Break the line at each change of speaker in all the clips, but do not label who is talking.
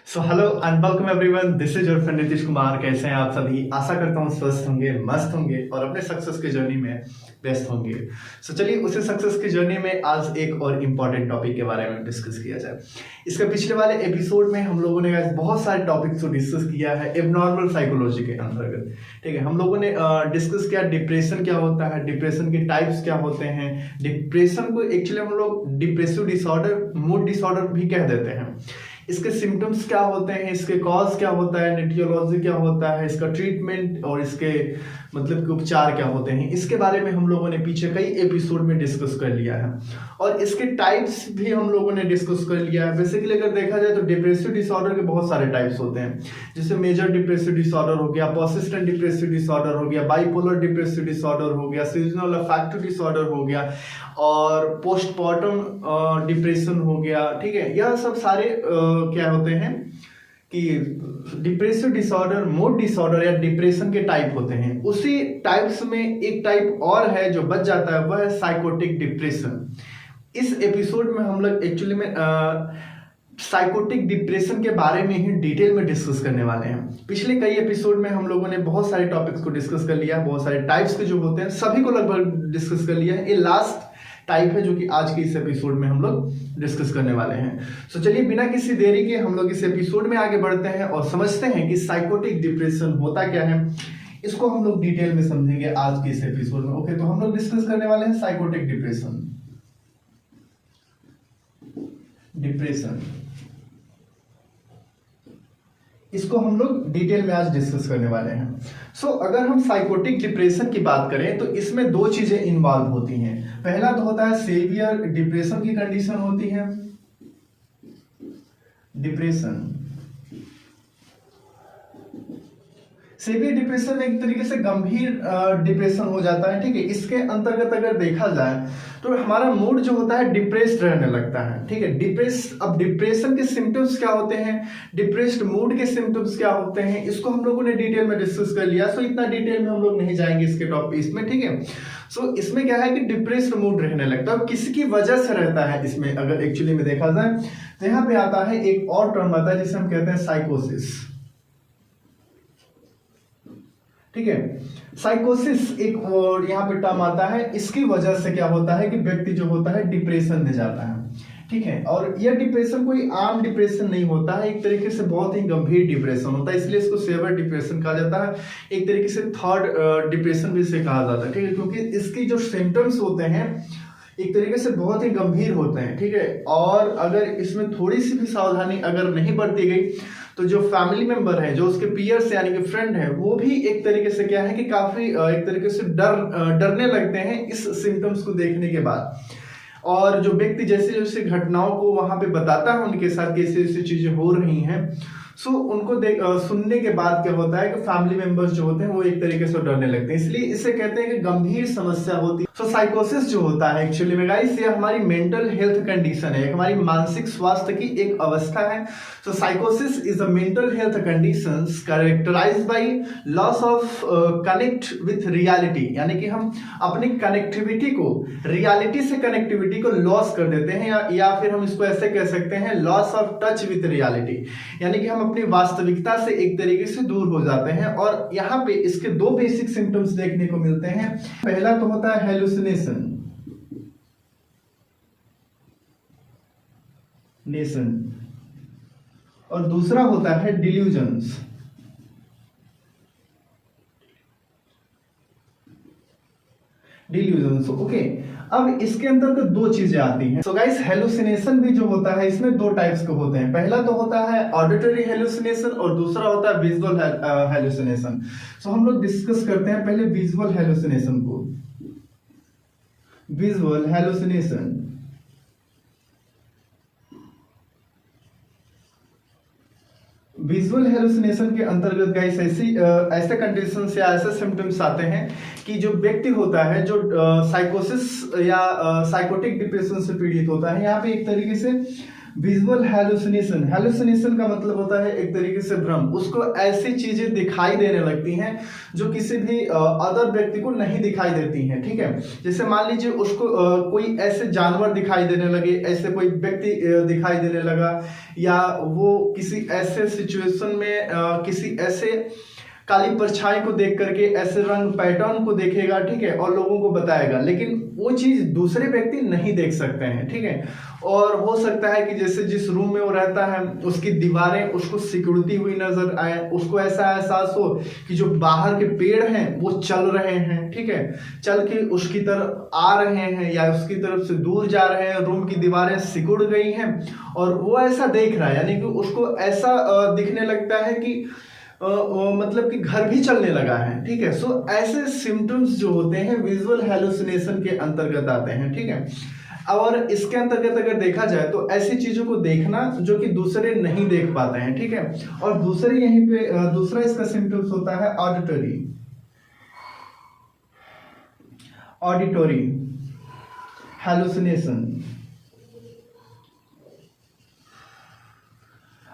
So hello and welcome everyone, this is your friend Nitish Kumar. कैसे हैं आप सभी? आशा करता हूँ स्वस्थ होंगे, मस्त होंगे और अपने सक्सेस की जर्नी में व्यस्त होंगे। सो चलिए उसी सक्सेस की जर्नी में आज एक और इम्पॉर्टेंट टॉपिक के बारे में डिस्कस किया जाए। इसके पिछले वाले एपिसोड में हम लोगों ने guys बहुत सारे टॉपिक्स को डिस्कस किया है एबनॉर्मल साइकोलॉजी के अंतर्गत। ठीक है, हम लोगों ने डिस्कस किया डिप्रेशन क्या होता है, डिप्रेशन के टाइप्स क्या होते हैं। डिप्रेशन को एक्चुअली हम लोग डिप्रेसिव डिसऑर्डर, मूड डिसऑर्डर भी कह देते हैं। इसके सिम्टम्स क्या होते हैं, इसके कॉज क्या होता है, एटियोलॉजी क्या होता है, इसका ट्रीटमेंट और इसके मतलब कि उपचार क्या होते हैं, इसके बारे में हम लोगों ने पीछे कई एपिसोड में डिस्कस कर लिया है। और इसके टाइप्स भी हम लोगों ने डिस्कस कर लिया है। बेसिकली अगर देखा जाए तो डिप्रेसिव डिसऑर्डर के बहुत सारे टाइप्स होते हैं, जैसे मेजर डिप्रेसिव डिसऑर्डर हो गया, पर्सिस्टेंट डिप्रेसिव डिसऑर्डर हो गया, बाइपोलर डिप्रेसिव डिसऑर्डर हो गया, सीजनल अफेक्टिव डिसऑर्डर हो गया और पोस्टमार्टम डिप्रेशन हो गया। ठीक है, यह सब सारे क्या होते हैं कि डिप्रेसिव डिसऑर्डर, मूड डिसऑर्डर या डिप्रेशन के टाइप होते हैं। उसी टाइप्स में एक टाइप और है जो बच जाता है, वह है साइकोटिक डिप्रेशन। इस एपिसोड में हम लोग एक्चुअली में साइकोटिक डिप्रेशन के बारे में ही डिटेल में डिस्कस करने वाले हैं। पिछले कई एपिसोड में हम लोगों ने बहुत सारे टॉपिक्स को डिस्कस कर लिया, बहुत सारे टाइप्स के जो होते हैं सभी को लगभग डिस्कस कर लिया है। ये लास्ट टाइप है जो कि आज के इस एपिसोड में हम लोग डिस्कस करने वाले हैं। सो चलिए बिना किसी देरी के हम लोग इस एपिसोड में आगे बढ़ते हैं और समझते हैं कि साइकोटिक डिप्रेशन होता क्या है। इसको हम लोग डिटेल में समझेंगे आज के इस एपिसोड में। ओके, तो हम लोग डिस्कस करने वाले हैं साइकोटिक डिप्रेशन। इसको हम लोग डिटेल में आज डिस्कस करने वाले हैं। सो अगर हम साइकोटिक डिप्रेशन की बात करें तो इसमें दो चीजें इन्वॉल्व होती हैं। पहला तो होता है सीवियर डिप्रेशन की कंडीशन होती है, डिप्रेशन। सीवियर डिप्रेशन एक तरीके से गंभीर डिप्रेशन हो जाता है। ठीक है, इसके अंतर्गत अगर देखा जाए तो हमारा मूड जो होता है डिप्रेस्ड रहने लगता है। ठीक है, अब डिप्रेशन के सिम्टम्स क्या होते हैं, डिप्रेस्ड मूड के सिम्टम्स क्या होते हैं, इसको हम लोगों ने डिटेल में डिस्कस कर लिया। सो इतना डिटेल में हम लोग नहीं जाएंगे इसके टॉपिक इसमें। ठीक है, सो इसमें क्या है कि डिप्रेस्ड मूड रहने लगता है। अब किसकी वजह से रहता है इसमें अगर एक्चुअली में देखा जाए तो यहाँ पे आता है एक और टर्म आता है जिसे हम कहते हैं साइकोसिस। ठीक है, साइकोसिस एक और यहाँ पे टर्म आता है। इसकी वजह से क्या होता है कि व्यक्ति जो होता है डिप्रेशन में जाता है। ठीक है, और यह डिप्रेशन कोई आम डिप्रेशन नहीं होता है, एक तरीके से बहुत ही गंभीर डिप्रेशन होता है, इसलिए इसको सेवर डिप्रेशन कहा जाता है। एक तरीके से थर्ड डिप्रेशन भी इसे कहा जाता है। ठीक है, क्योंकि इसकी जो सिम्टम्स होते हैं एक तरीके से बहुत ही गंभीर होते हैं। ठीक है, और अगर इसमें थोड़ी सी भी सावधानी अगर नहीं बरती गई तो जो फैमिली मेंबर है, जो उसके पीयर्स यानी कि फ्रेंड है, वो भी एक तरीके से क्या है कि काफी एक तरीके से डरने लगते हैं इस सिम्टम्स को देखने के बाद। और जो व्यक्ति जैसे जैसे घटनाओं को वहां पे बताता है उनके साथ कैसे ऐसी चीजें हो रही हैं, सो उनको सुनने के बाद क्या होता है कि फैमिली मेंबर्स जो होते हैं वो एक तरीके से डरने लगते हैं, इसलिए इसे कहते हैं कि गंभीर समस्या होती है। सो साइकोसिस जो होता है एक्चुअली में गाइस, ये हमारी मेंटल हेल्थ कंडीशन है, हमारी मानसिक स्वास्थ्य की एक अवस्था है। सो साइकोसिस is a mental health condition characterised by loss of connect with reality, यानी कि हम अपनी कनेक्टिविटी को, रियलिटी से कनेक्टिविटी को लॉस कर देते हैं, या फिर हम इसको ऐसे कह सकते हैं loss of touch with reality, यानी कि हम अपनी वास्तविकता से एक तरीके से दूर हो जाते हैं। और यहाँ पे इसके दो बेसिक सिम्टम्स देखने को मिलते हैं। पहला तो होता है हेलुसिनेशन, और दूसरा होता है डिल्यूजन्स। ओके, अब इसके अंदर तो दो चीजें आती हैं। सो गाइस, हेलुसिनेशन भी जो होता है इसमें दो टाइप्स के होते हैं। पहला तो होता है ऑडिटरी हेलुसिनेशन और दूसरा होता है विजुअल हेलुसिनेशन। सो हम लोग डिस्कस करते हैं पहले विजुअल हेलुसिनेशन को। विजुअल हेलुसिनेशन के अंतर्गत गाइस ऐसे कंडीशन या ऐसे सिम्टम्स आते हैं कि जो व्यक्ति होता है जो साइकोसिस या साइकोटिक डिप्रेशन से पीड़ित होता है, यहाँ पे एक तरीके से विजुअल हैलुसिनेशन, हैलुसिनेशन का मतलब होता है एक तरीके से भ्रम। उसको ऐसी चीजें दिखाई देने लगती हैं जो किसी भी अदर व्यक्ति को नहीं दिखाई देती हैं, ठीक है। जैसे मान लीजिए उसको कोई ऐसे जानवर दिखाई देने लगे, ऐसे कोई व्यक्ति दिखाई देने लगा, या वो किसी ऐसे सिचुएशन में किसी ऐसे काली परछाई को देख करके ऐसे रंग पैटर्न को देखेगा, ठीक है, और लोगों को बताएगा, लेकिन वो चीज दूसरे व्यक्ति नहीं देख सकते हैं, ठीक है। और हो सकता है कि जैसे जिस रूम में वो रहता है उसकी दीवारें उसको सिकुड़ती हुई नजर आए, उसको ऐसा एहसास हो कि जो बाहर के पेड़ हैं वो चल रहे हैं, ठीक है, चल के उसकी तरफ आ रहे हैं या उसकी तरफ से दूर जा रहे हैं, रूम की दीवारें सिकुड़ गई हैं और वो ऐसा देख रहा है, यानी कि उसको ऐसा दिखने लगता है कि मतलब कि घर भी चलने लगा है, ठीक है। सो ऐसे सिम्टम्स जो होते हैं विजुअल हैलुसिनेशन के अंतर्गत आते हैं, ठीक है। और इसके अंतर्गत अगर देखा जाए तो ऐसी चीजों को देखना जो कि दूसरे नहीं देख पाते हैं, ठीक है। और दूसरे यहीं पे दूसरा इसका सिम्टम्स होता है ऑडिटरी, ऑडिटरी हैलुसिनेशन।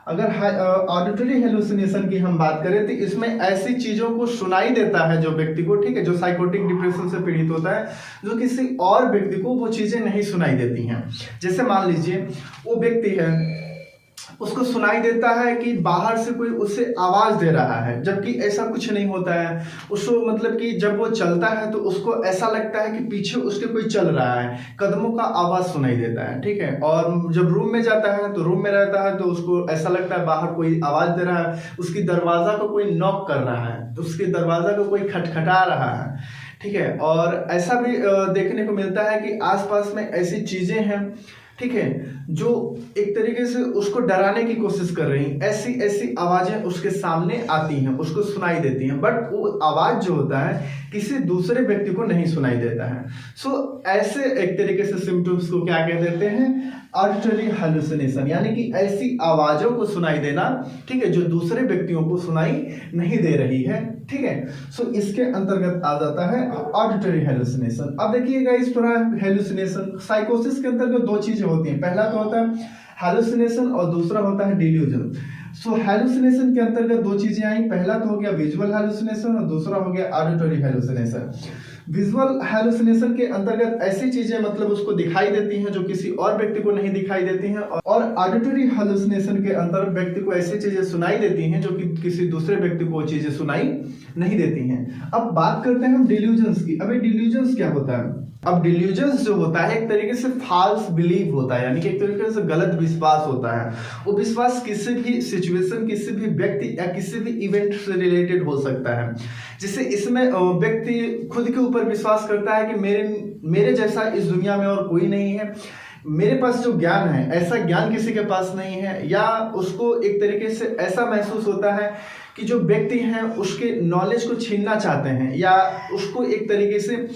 अगर ऑडिटरी हेलुसिनेशन की हम बात करें तो इसमें ऐसी चीजों को सुनाई देता है जो व्यक्ति को, ठीक है, जो साइकोटिक डिप्रेशन से पीड़ित होता है, जो किसी और व्यक्ति को वो चीजें नहीं सुनाई देती हैं। जैसे मान लीजिए वो व्यक्ति है, उसको सुनाई देता है कि बाहर से कोई उसे आवाज दे रहा है, जबकि ऐसा कुछ नहीं होता है। उसको मतलब कि जब वो चलता है तो उसको ऐसा लगता है कि पीछे उसके कोई चल रहा है, कदमों का आवाज सुनाई देता है, ठीक है। और जब रूम में जाता है तो रूम में रहता है तो उसको ऐसा लगता है बाहर कोई आवाज दे रहा है, उसकी दरवाजा को कोई नॉक कर रहा है, उसके दरवाजा को कोई खटखटा रहा है, ठीक है। और ऐसा भी देखने को मिलता है कि आसपास में ऐसी चीजें हैं, ठीक है, जो एक तरीके से उसको डराने की कोशिश कर रही हैं। ऐसी ऐसी आवाजें उसके सामने आती हैं, उसको सुनाई देती हैं, बट वो आवाज जो होता है किसी दूसरे व्यक्ति को नहीं सुनाई देता है। सो ऐसे एक तरीके से सिम्टम्स को क्या कह देते हैं, ऑडिटरी हैलुसिनेशन, यानी कि ऐसी आवाजों को सुनाई देना, ठीक है, जो दूसरे व्यक्तियों को सुनाई नहीं दे रही है, ठीक है। सो इसके अंतर्गत आ जाता है ऑडिटरी हैलुसिनेशन। अब देखिएगा इस तरह हैलुसिनेशन साइकोसिस के अंतर्गत दो चीजें होती हैं, पहला तो होता है हैलुसिनेशन और दूसरा होता है डिल्यूजन। सो हैलुसिनेशन के अंतर्गत दो चीजें आई, पहला तो हो गया विजुअल हैलुसिनेशन और दूसरा हो गया ऑडिटरी हैलुसिनेशन। विजुअल हैलुसिनेशन के अंतर्गत ऐसी चीजें मतलब उसको दिखाई देती हैं जो किसी और व्यक्ति को नहीं दिखाई देती हैं, और ऑडिटरी हैलुसिनेशन के अंतर्गत व्यक्ति को ऐसी चीजें सुनाई देती हैं जो कि किसी दूसरे व्यक्ति को वो चीजें सुनाई नहीं देती हैं। अब बात करते हैं हम डिल्यूजन्स की। अब डिल्यूजन्स क्या होता है? अब डिल्यूजन्स जो होता है एक तरीके से फॉल्स बिलीव होता है, यानी कि एक तरीके से गलत विश्वास होता है। वो विश्वास किसी भी सिचुएशन, किसी भी व्यक्ति या किसी भी इवेंट से रिलेटेड हो सकता है। जैसे इसमें व्यक्ति खुद के ऊपर विश्वास करता है कि मेरे जैसा इस दुनिया में और कोई नहीं है, मेरे पास जो ज्ञान है ऐसा ज्ञान किसी के पास नहीं है, या उसको एक तरीके से ऐसा महसूस होता है कि जो व्यक्ति हैं उसके नॉलेज को छीनना चाहते हैं, या उसको एक तरीके से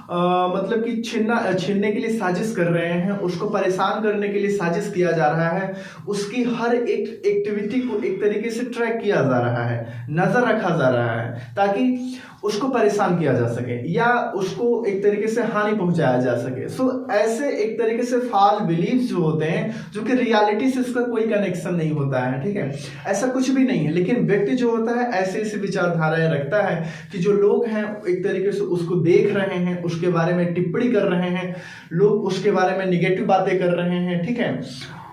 मतलब कि छीनने के लिए साजिश कर रहे हैं, उसको परेशान करने के लिए साजिश किया जा रहा है, उसकी हर एक एक्टिविटी को एक तरीके से ट्रैक किया जा रहा है, नजर रखा जा रहा है, ताकि उसको परेशान किया जा सके या उसको एक तरीके से हानि पहुंचाया जा सके। सो ऐसे एक तरीके से फॉल्स बिलीव्स जो होते हैं, जो कि रियलिटी से इसका कोई कनेक्शन नहीं होता है, ठीक है, ऐसा कुछ भी नहीं है, लेकिन व्यक्ति जो होता है ऐसे ऐसी विचारधाराएं रखता है कि जो लोग हैं एक तरीके से उसको देख रहे हैं, उसके बारे में टिप्पणी कर रहे हैं, लोग उसके बारे में निगेटिव बातें कर रहे हैं, ठीक है,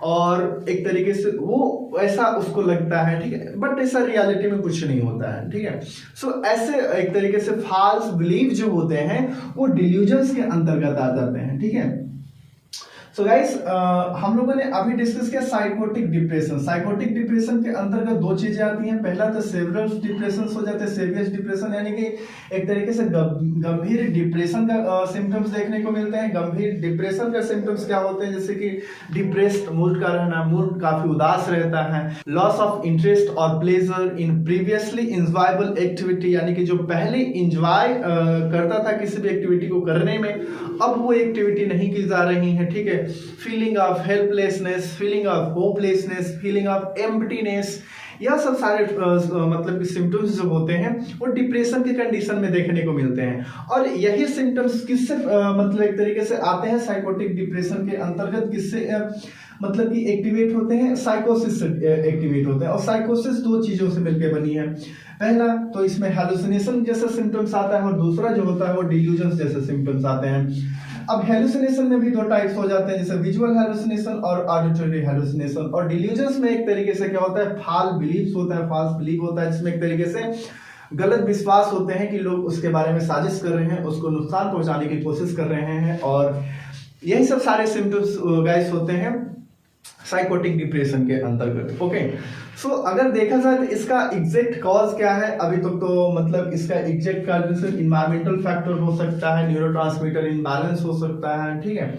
और एक तरीके से वो ऐसा उसको लगता है, ठीक है, बट ऐसा रियलिटी में कुछ नहीं होता है, ठीक है। सो ऐसे एक तरीके से फॉल्स बिलीव जो होते हैं वो डिल्यूजन्स के अंतर्गत आ जाते हैं, ठीक है। सो गाइस हम लोगों ने अभी डिस्कस किया साइकोटिक डिप्रेशन। साइकोटिक डिप्रेशन के अंतर्गत दो चीजें आती हैं, पहला तो सेवरल डिप्रेशन हो जाते हैं, सीरियस डिप्रेशन, यानी कि एक तरीके से गंभीर डिप्रेशन का सिम्टम्स देखने को मिलते हैं। गंभीर डिप्रेशन का सिम्टम्स क्या होते हैं, जैसे कि डिप्रेस्ड मूड का रहना, मूड काफी उदास रहता है, लॉस ऑफ इंटरेस्ट और pleasure in previously enjoyable activity, यानी कि जो पहले इंजॉय करता था किसी भी एक्टिविटी को करने में, अब वो एक्टिविटी नहीं की जा रही है, ठीक है। Feeling of helplessness, feeling of hopelessness, feeling of emptiness, यह सब सारे मतलब कि सिम्टम्स जो होते हैं वो डिप्रेशन के कंडीशन में देखने को मिलते हैं। और यही सिम्टम्स किससे मतलब एक तरीके से आते हैं साइकोटिक डिप्रेशन के अंतर्गत, किससे मतलब कि एक्टिवेट होते हैं, साइकोसिस से एक्टिवेट होते हैं। और साइकोसिस दो चीजों से मिलकर बनी है। पहला तो इसमें हेलुसिनेशन जैसा सिम्टम्स आता है और दूसरा जो होता है वो डिल्यूजन्स जैसे सिम्टम्स आते हैं। अब हेलुसिनेशन में भी दो टाइप्स हो जाते हैं, जैसे विजुअल हेलुसिनेशन और ऑडिटरी हेलुसिनेशन। और डिल्यूजन्स में एक तरीके से क्या होता है, फॉल्स बिलीफ होता है, फॉल्स बिलीफ होता है, जिसमें एक तरीके से गलत विश्वास होते हैं कि लोग उसके बारे में साजिश कर रहे हैं, उसको नुकसान पहुंचाने की कोशिश कर रहे हैं। और यही सब सारे सिम्टम्स गाइस होते हैं साइकोटिक डिप्रेशन के अंतर्गत। ओके, सो अगर देखा जाए तो इसका एग्जैक्ट कॉज क्या है अभी तक तो मतलब इसका एग्जैक्ट कॉज इन्वायरमेंटल फैक्टर हो सकता है, न्यूरोट्रांसमीटर इम्बैलेंस हो सकता है, ठीक है।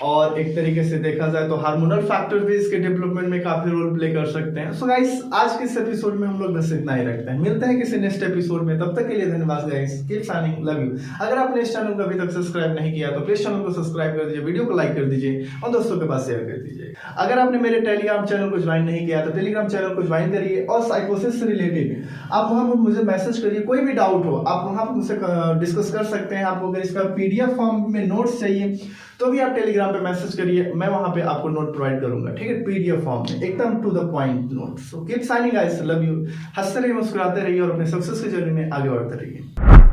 और एक तरीके से देखा जाए तो हार्मोनल फैक्टर भी इसके डेवलपमेंट में काफी रोल प्ले कर सकते हैं। सो गाइस, आज के इस एपिसोड में हम लोग बस इतना ही रखते हैं, मिलते हैं किसी नेक्स्ट एपिसोड में। तब तक के लिए धन्यवाद guys, keep signing, love you. अगर आपने इस चैनल को अभी तक सब्सक्राइब नहीं किया तो प्लीज चैनल को सब्सक्राइब कर दीजिए, वीडियो को लाइक कर दीजिए और दोस्तों के पास शेयर कर दीजिए। अगर आपने मेरे टेलीग्राम चैनल को ज्वाइन नहीं किया तो टेलीग्राम चैनल को ज्वाइन करिए और साइकोसिस से रिलेटेड आप वहां पर मुझे मैसेज करिए, कोई भी डाउट हो आप वहां पर मुझसे डिस्कस कर सकते हैं। आपको अगर इसका पीडीएफ फॉर्म में नोट्स चाहिए तो भी आप टेलीग्राम पे मैसेज करिए, मैं वहां पे आपको नोट प्रोवाइड करूंगा, ठीक है, पीडीएफ फॉर्म में एकदम to the point note. So keep shining guys, love you. हंसते रहिए, मुस्कुराते रहिए और अपने सक्सेस की जर्नी में आगे बढ़ते रहिए।